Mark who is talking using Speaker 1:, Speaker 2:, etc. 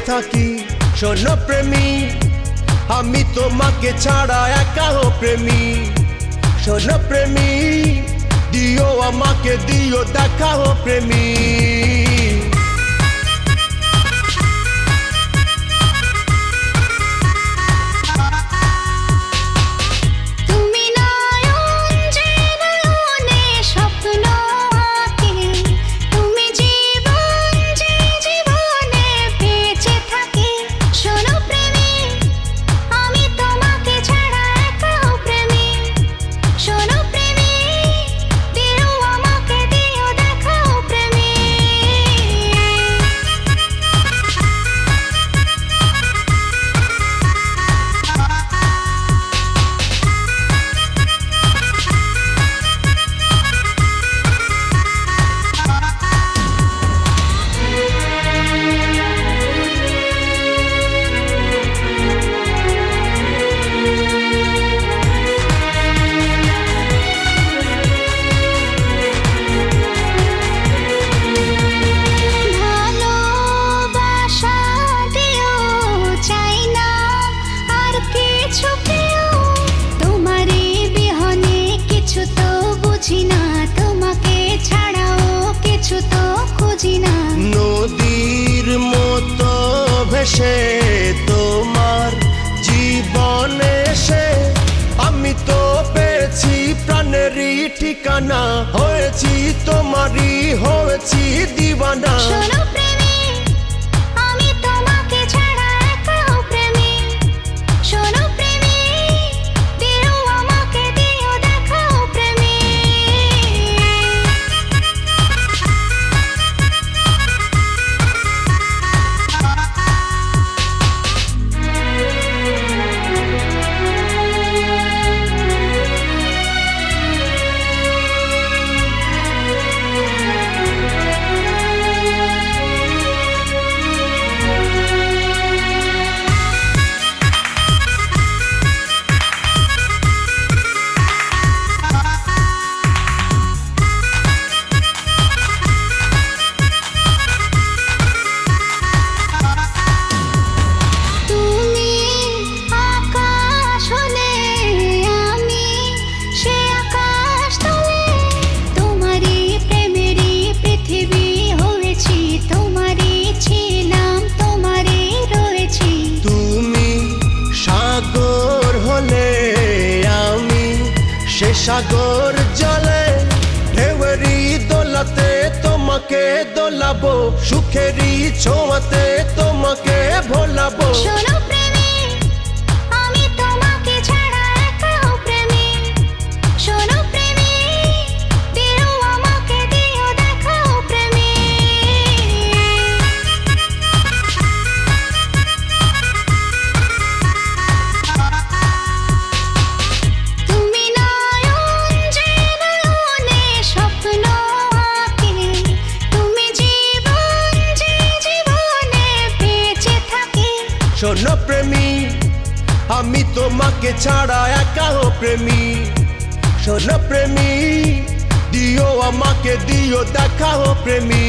Speaker 1: থাকি শোনো প্রেমী আমি তোমাকে ছাড়া একা হো প্রেমী শোনো প্রেমী দিও আমাকে দিও দেখা হো প্রেমী নদীর মতো ভেসে তোমার জীবনে এসে আমি তো পেয়েছি প্রাণেরই ঠিকানা হয়েছি তোমারই হয়েছি দিওয়ানা সাগর জলে ঢেউয়েরই দোলাতে তোমাকে দোলাবো সুখেরই ছোঁয়াতে তোমাকে ভোলাবো
Speaker 2: শোনো প্রেমী আমি তোমাকে ছাড়া একা হো প্রেমী শোনো প্রেমী দিও আমাকে দিও দেখা হো প্রেমী
Speaker 1: শোনো প্রেমী আমি তোমাকে ছাড়া একা হো প্রেমী শোনো প্রেমী দিও আমাকে দিও দেখা হো প্রেমী